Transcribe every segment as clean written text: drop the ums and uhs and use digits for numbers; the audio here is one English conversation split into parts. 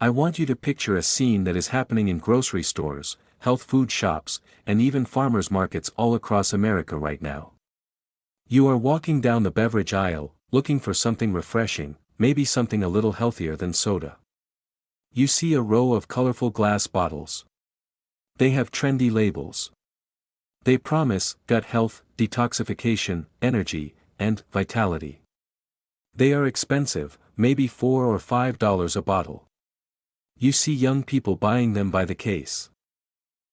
I want you to picture a scene that is happening in grocery stores, health food shops, and even farmers markets all across America right now. You are walking down the beverage aisle, looking for something refreshing, maybe something a little healthier than soda. You see a row of colorful glass bottles. They have trendy labels. They promise gut health, detoxification, energy, and vitality. They are expensive, maybe $4 or $5 a bottle. You see young people buying them by the case.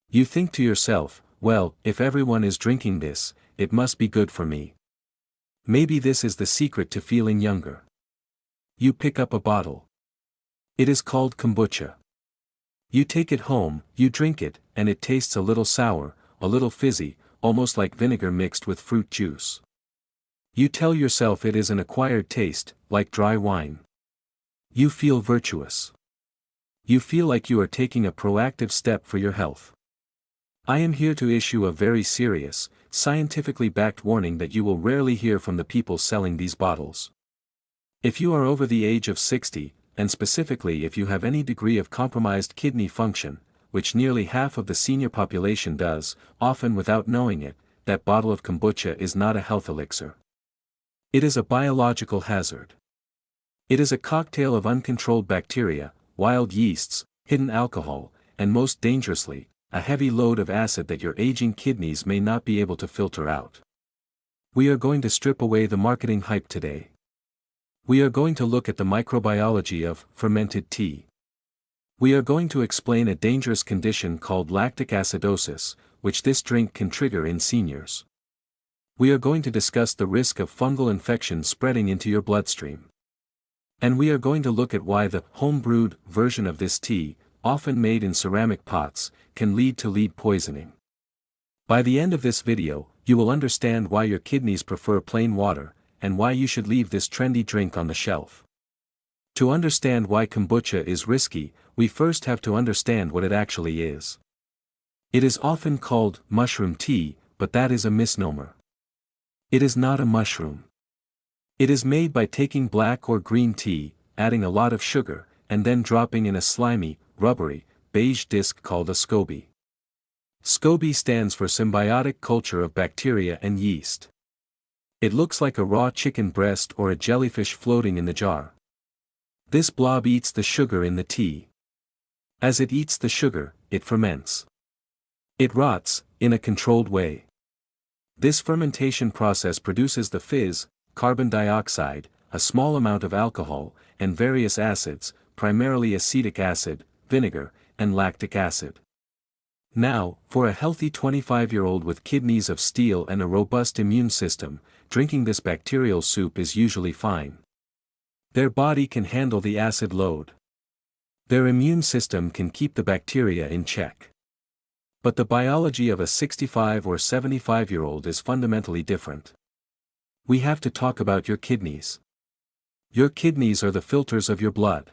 You think to yourself, well, if everyone is drinking this, it must be good for me. Maybe this is the secret to feeling younger. You pick up a bottle. It is called kombucha. You take it home, you drink it, and it tastes a little sour, a little fizzy, almost like vinegar mixed with fruit juice. You tell yourself it is an acquired taste, like dry wine. You feel virtuous. You feel like you are taking a proactive step for your health. I am here to issue a very serious, scientifically backed warning that you will rarely hear from the people selling these bottles. If you are over the age of 60, and specifically if you have any degree of compromised kidney function, which nearly half of the senior population does, often without knowing it, that bottle of kombucha is not a health elixir. It is a biological hazard. It is a cocktail of uncontrolled bacteria, wild yeasts, hidden alcohol, and most dangerously, a heavy load of acid that your aging kidneys may not be able to filter out. We are going to strip away the marketing hype today. We are going to look at the microbiology of fermented tea. We are going to explain a dangerous condition called lactic acidosis, which this drink can trigger in seniors. We are going to discuss the risk of fungal infection spreading into your bloodstream. And we are going to look at why the home-brewed version of this tea, often made in ceramic pots, can lead to lead poisoning. By the end of this video, you will understand why your kidneys prefer plain water, and why you should leave this trendy drink on the shelf. To understand why kombucha is risky, we first have to understand what it actually is. It is often called mushroom tea, but that is a misnomer. It is not a mushroom. It is made by taking black or green tea, adding a lot of sugar, and then dropping in a slimy, rubbery, beige disc called a SCOBY. SCOBY stands for symbiotic culture of bacteria and yeast. It looks like a raw chicken breast or a jellyfish floating in the jar. This blob eats the sugar in the tea. As it eats the sugar, it ferments. It rots, in a controlled way. This fermentation process produces the fizz, carbon dioxide, a small amount of alcohol, and various acids, primarily acetic acid, vinegar, and lactic acid. Now, for a healthy 25-year-old with kidneys of steel and a robust immune system, drinking this bacterial soup is usually fine. Their body can handle the acid load. Their immune system can keep the bacteria in check. But the biology of a 65 or 75-year-old is fundamentally different. We have to talk about your kidneys. Your kidneys are the filters of your blood.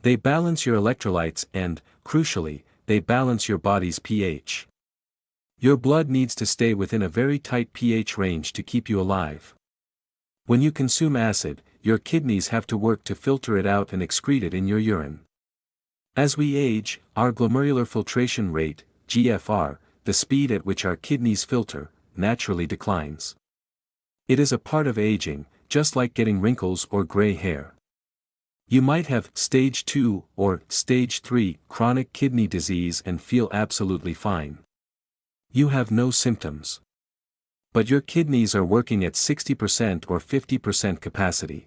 They balance your electrolytes and, crucially, they balance your body's pH. Your blood needs to stay within a very tight pH range to keep you alive. When you consume acid, your kidneys have to work to filter it out and excrete it in your urine. As we age, our glomerular filtration rate, GFR, the speed at which our kidneys filter, naturally declines. It is a part of aging, just like getting wrinkles or gray hair. You might have stage 2 or stage 3 chronic kidney disease and feel absolutely fine. You have no symptoms. But your kidneys are working at 60% or 50% capacity.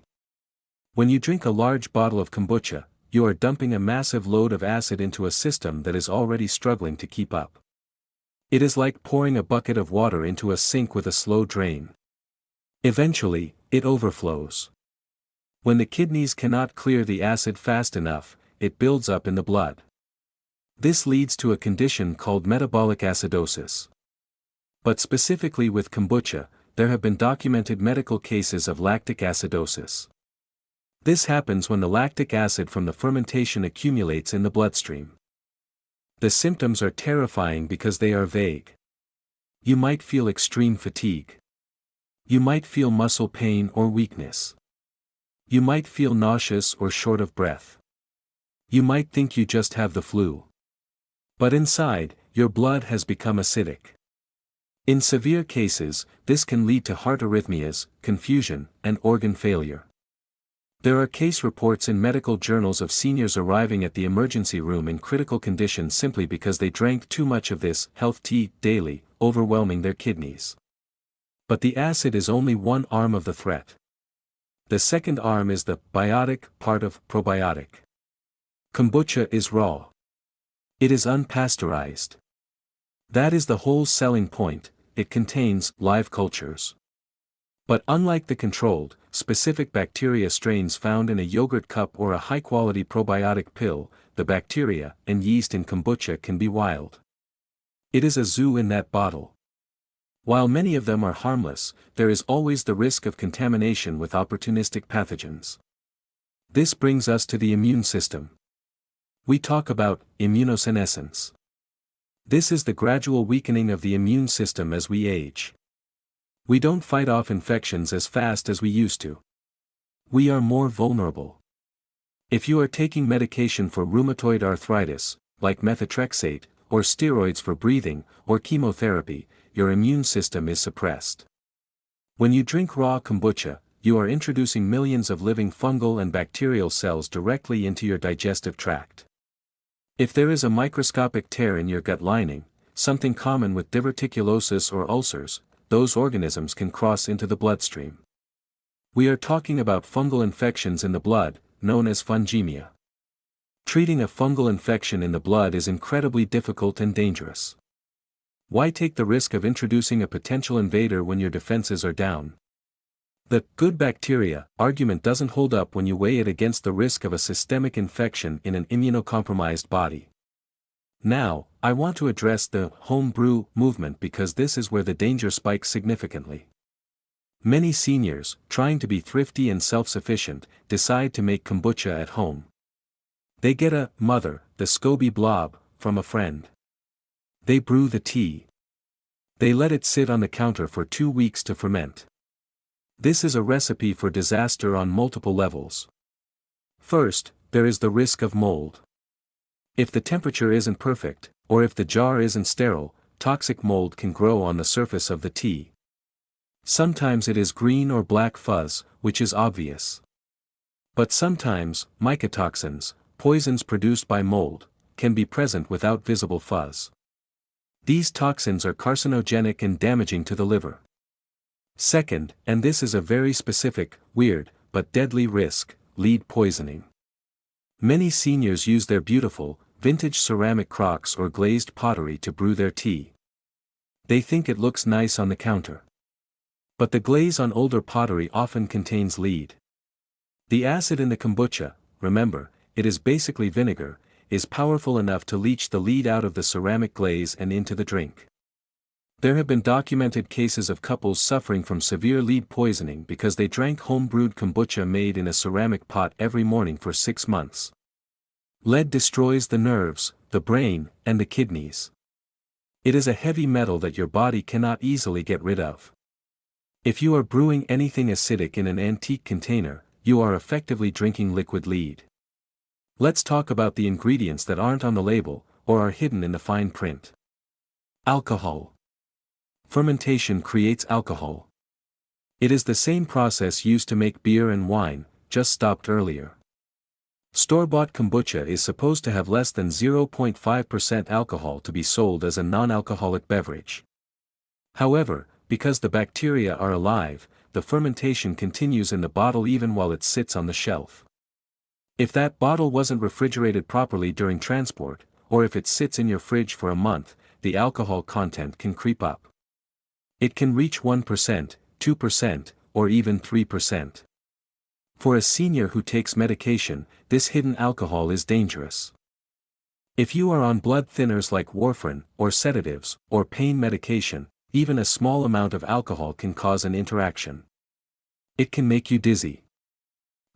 When you drink a large bottle of kombucha, you are dumping a massive load of acid into a system that is already struggling to keep up. It is like pouring a bucket of water into a sink with a slow drain. Eventually, it overflows. When the kidneys cannot clear the acid fast enough, it builds up in the blood. This leads to a condition called metabolic acidosis. But specifically with kombucha, there have been documented medical cases of lactic acidosis. This happens when the lactic acid from the fermentation accumulates in the bloodstream. The symptoms are terrifying because they are vague. You might feel extreme fatigue. You might feel muscle pain or weakness. You might feel nauseous or short of breath. You might think you just have the flu. But inside, your blood has become acidic. In severe cases, this can lead to heart arrhythmias, confusion, and organ failure. There are case reports in medical journals of seniors arriving at the emergency room in critical condition simply because they drank too much of this health tea daily, overwhelming their kidneys. But the acid is only one arm of the threat. The second arm is the biotic part of probiotic. Kombucha is raw. It is unpasteurized. That is the whole selling point. It contains live cultures. But unlike the controlled, specific bacteria strains found in a yogurt cup or a high-quality probiotic pill, the bacteria and yeast in kombucha can be wild. It is a zoo in that bottle. While many of them are harmless, there is always the risk of contamination with opportunistic pathogens. This brings us to the immune system. We talk about immunosenescence. This is the gradual weakening of the immune system as we age. We don't fight off infections as fast as we used to. We are more vulnerable. If you are taking medication for rheumatoid arthritis, like methotrexate, or steroids for breathing, or chemotherapy, your immune system is suppressed. When you drink raw kombucha, you are introducing millions of living fungal and bacterial cells directly into your digestive tract. If there is a microscopic tear in your gut lining, something common with diverticulosis or ulcers, those organisms can cross into the bloodstream. We are talking about fungal infections in the blood, known as fungemia. Treating a fungal infection in the blood is incredibly difficult and dangerous. Why take the risk of introducing a potential invader when your defenses are down? The good bacteria argument doesn't hold up when you weigh it against the risk of a systemic infection in an immunocompromised body. Now, I want to address the home brew movement because this is where the danger spikes significantly. Many seniors, trying to be thrifty and self-sufficient, decide to make kombucha at home. They get a mother, the SCOBY blob, from a friend. They brew the tea. They let it sit on the counter for 2 weeks to ferment. This is a recipe for disaster on multiple levels. First, there is the risk of mold. If the temperature isn't perfect, or if the jar isn't sterile, toxic mold can grow on the surface of the tea. Sometimes it is green or black fuzz, which is obvious. But sometimes, mycotoxins, poisons produced by mold, can be present without visible fuzz. These toxins are carcinogenic and damaging to the liver. Second, and this is a very specific, weird, but deadly risk, lead poisoning. Many seniors use their beautiful, vintage ceramic crocks or glazed pottery to brew their tea. They think it looks nice on the counter. But the glaze on older pottery often contains lead. The acid in the kombucha, remember, it is basically vinegar, is powerful enough to leach the lead out of the ceramic glaze and into the drink. There have been documented cases of couples suffering from severe lead poisoning because they drank home-brewed kombucha made in a ceramic pot every morning for 6 months. Lead destroys the nerves, the brain, and the kidneys. It is a heavy metal that your body cannot easily get rid of. If you are brewing anything acidic in an antique container, you are effectively drinking liquid lead. Let's talk about the ingredients that aren't on the label, or are hidden in the fine print. Alcohol. Fermentation creates alcohol. It is the same process used to make beer and wine, just stopped earlier. Store-bought kombucha is supposed to have less than 0.5% alcohol to be sold as a non-alcoholic beverage. However, because the bacteria are alive, the fermentation continues in the bottle even while it sits on the shelf. If that bottle wasn't refrigerated properly during transport, or if it sits in your fridge for a month, the alcohol content can creep up. It can reach 1%, 2%, or even 3%. For a senior who takes medication, this hidden alcohol is dangerous. If you are on blood thinners like warfarin, or sedatives, or pain medication, even a small amount of alcohol can cause an interaction. It can make you dizzy.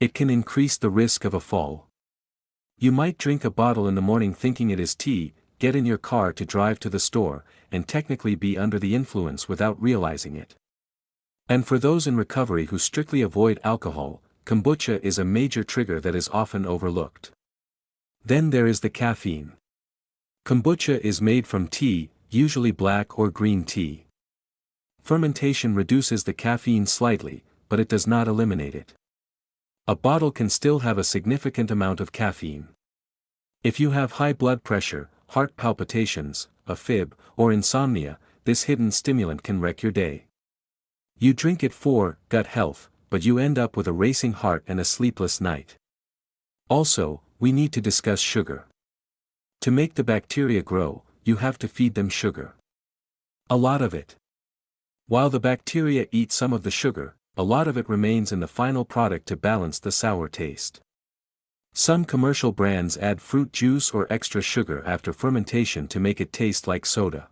It can increase the risk of a fall. You might drink a bottle in the morning thinking it is tea, get in your car to drive to the store, and technically be under the influence without realizing it. And for those in recovery who strictly avoid alcohol, kombucha is a major trigger that is often overlooked. Then there is the caffeine. Kombucha is made from tea, usually black or green tea. Fermentation reduces the caffeine slightly, but it does not eliminate it. A bottle can still have a significant amount of caffeine. If you have high blood pressure, heart palpitations, AFib, or insomnia, this hidden stimulant can wreck your day. You drink it for gut health, but you end up with a racing heart and a sleepless night. Also, we need to discuss sugar. To make the bacteria grow, you have to feed them sugar. A lot of it. While the bacteria eat some of the sugar, a lot of it remains in the final product to balance the sour taste. Some commercial brands add fruit juice or extra sugar after fermentation to make it taste like soda.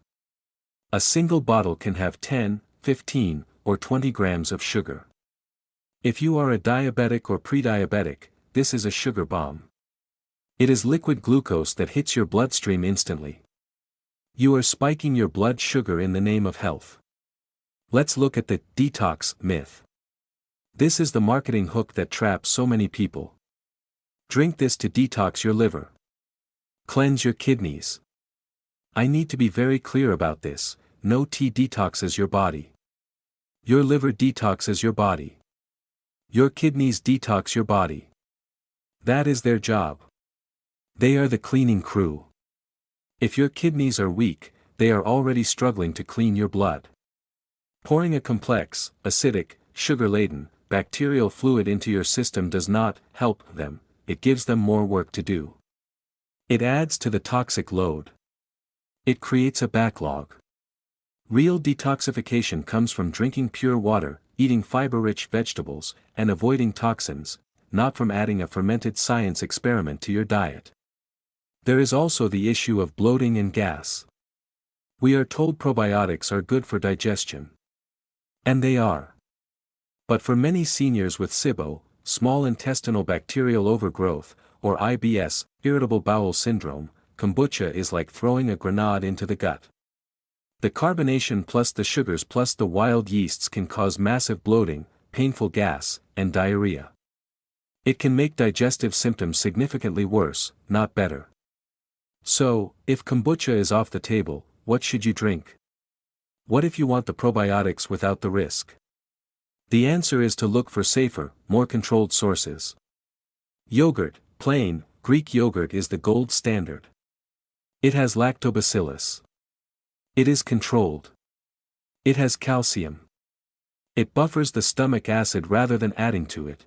A single bottle can have 10, 15, or 20 grams of sugar. If you are a diabetic or pre-diabetic, this is a sugar bomb. It is liquid glucose that hits your bloodstream instantly. You are spiking your blood sugar in the name of health. Let's look at the detox myth. This is the marketing hook that traps so many people. Drink this to detox your liver. Cleanse your kidneys. I need to be very clear about this: no tea detoxes your body. Your liver detoxes your body. Your kidneys detox your body. That is their job. They are the cleaning crew. If your kidneys are weak, they are already struggling to clean your blood. Pouring a complex, acidic, sugar-laden, bacterial fluid into your system does not help them, it gives them more work to do. It adds to the toxic load. It creates a backlog. Real detoxification comes from drinking pure water, eating fiber-rich vegetables, and avoiding toxins, not from adding a fermented science experiment to your diet. There is also the issue of bloating and gas. We are told probiotics are good for digestion. And they are. But for many seniors with SIBO, small intestinal bacterial overgrowth, or IBS, irritable bowel syndrome, kombucha is like throwing a grenade into the gut. The carbonation plus the sugars plus the wild yeasts can cause massive bloating, painful gas, and diarrhea. It can make digestive symptoms significantly worse, not better. So, if kombucha is off the table, what should you drink? What if you want the probiotics without the risk? The answer is to look for safer, more controlled sources. Yogurt, plain, Greek yogurt is the gold standard. It has lactobacillus. It is controlled. It has calcium. It buffers the stomach acid rather than adding to it.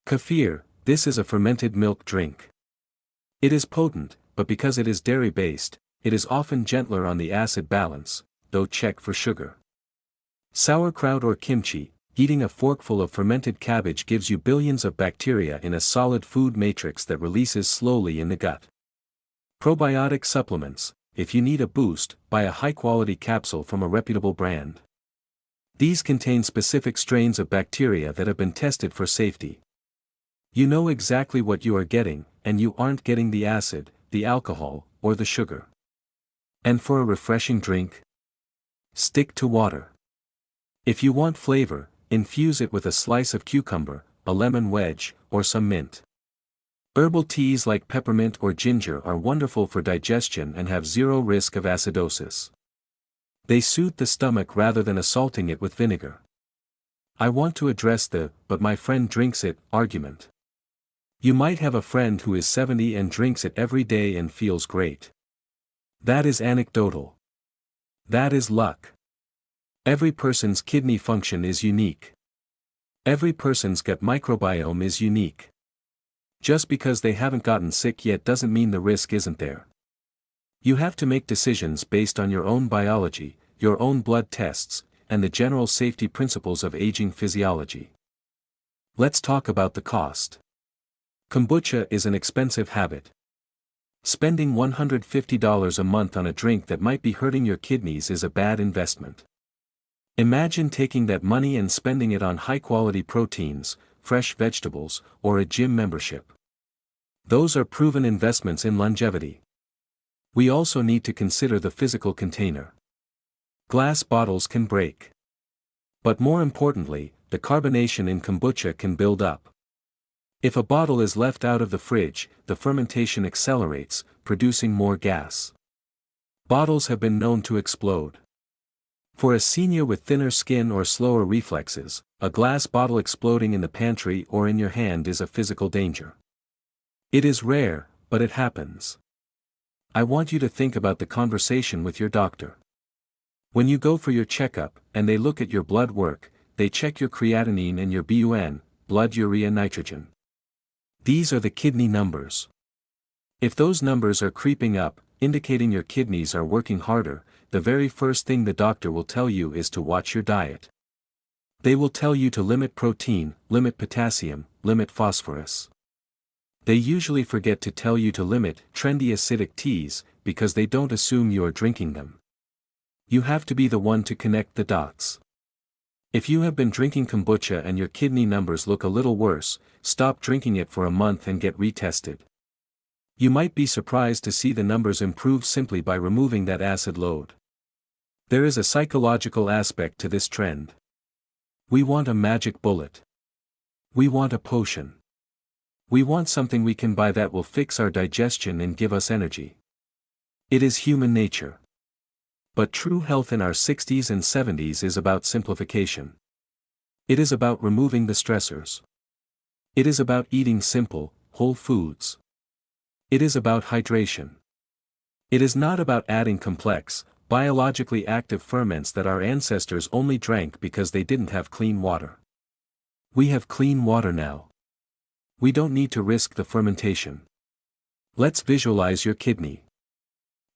Kefir, this is a fermented milk drink. It is potent, but because it is dairy-based, it is often gentler on the acid balance, though check for sugar. Sauerkraut or kimchi, eating a forkful of fermented cabbage gives you billions of bacteria in a solid food matrix that releases slowly in the gut. Probiotic supplements, if you need a boost, buy a high-quality capsule from a reputable brand. These contain specific strains of bacteria that have been tested for safety. You know exactly what you are getting, and you aren't getting the acid, the alcohol, or the sugar. And for a refreshing drink? Stick to water. If you want flavor, infuse it with a slice of cucumber, a lemon wedge, or some mint. Herbal teas like peppermint or ginger are wonderful for digestion and have zero risk of acidosis. They soothe the stomach rather than assaulting it with vinegar. I want to address the "but my friend drinks it" argument. You might have a friend who is 70 and drinks it every day and feels great. That is anecdotal. That is luck. Every person's kidney function is unique. Every person's gut microbiome is unique. Just because they haven't gotten sick yet doesn't mean the risk isn't there. You have to make decisions based on your own biology, your own blood tests, and the general safety principles of aging physiology. Let's talk about the cost. Kombucha is an expensive habit. Spending $150 a month on a drink that might be hurting your kidneys is a bad investment. Imagine taking that money and spending it on high-quality proteins, fresh vegetables, or a gym membership. Those are proven investments in longevity. We also need to consider the physical container. Glass bottles can break. But more importantly, the carbonation in kombucha can build up. If a bottle is left out of the fridge, the fermentation accelerates, producing more gas. Bottles have been known to explode. For a senior with thinner skin or slower reflexes, a glass bottle exploding in the pantry or in your hand is a physical danger. It is rare, but it happens. I want you to think about the conversation with your doctor. When you go for your checkup, and they look at your blood work, they check your creatinine and your BUN, blood urea nitrogen. These are the kidney numbers. If those numbers are creeping up, indicating your kidneys are working harder, the very first thing the doctor will tell you is to watch your diet. They will tell you to limit protein, limit potassium, limit phosphorus. They usually forget to tell you to limit trendy acidic teas, because they don't assume you are drinking them. You have to be the one to connect the dots. If you have been drinking kombucha and your kidney numbers look a little worse, stop drinking it for a month and get retested. You might be surprised to see the numbers improve simply by removing that acid load. There is a psychological aspect to this trend. We want a magic bullet. We want a potion. We want something we can buy that will fix our digestion and give us energy. It is human nature. But true health in our 60s and 70s is about simplification. It is about removing the stressors. It is about eating simple, whole foods. It is about hydration. It is not about adding complex, biologically active ferments that our ancestors only drank because they didn't have clean water. We have clean water now. We don't need to risk the fermentation. Let's visualize your kidney.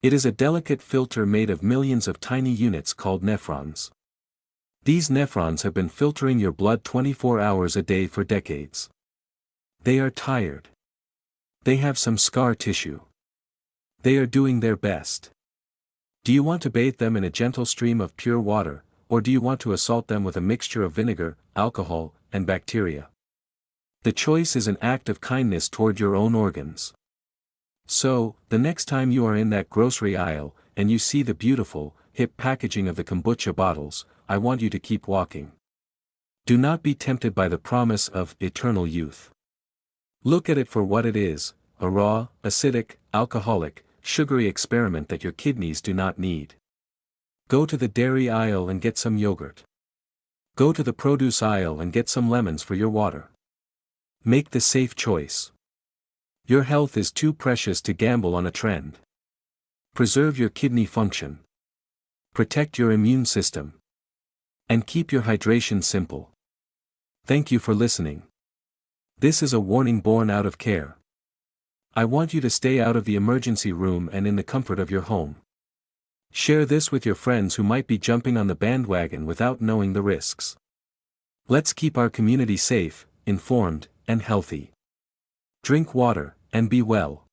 It is a delicate filter made of millions of tiny units called nephrons. These nephrons have been filtering your blood 24 hours a day for decades. They are tired. They have some scar tissue. They are doing their best. Do you want to bathe them in a gentle stream of pure water, or do you want to assault them with a mixture of vinegar, alcohol, and bacteria? The choice is an act of kindness toward your own organs. So, the next time you are in that grocery aisle, and you see the beautiful, hip packaging of the kombucha bottles, I want you to keep walking. Do not be tempted by the promise of eternal youth. Look at it for what it is, a raw, acidic, alcoholic, sugary experiment that your kidneys do not need. Go to the dairy aisle and get some yogurt. Go to the produce aisle and get some lemons for your water. Make the safe choice. Your health is too precious to gamble on a trend. Preserve your kidney function. Protect your immune system. And keep your hydration simple. Thank you for listening. This is a warning born out of care. I want you to stay out of the emergency room and in the comfort of your home. Share this with your friends who might be jumping on the bandwagon without knowing the risks. Let's keep our community safe, informed, and healthy. Drink water, and be well.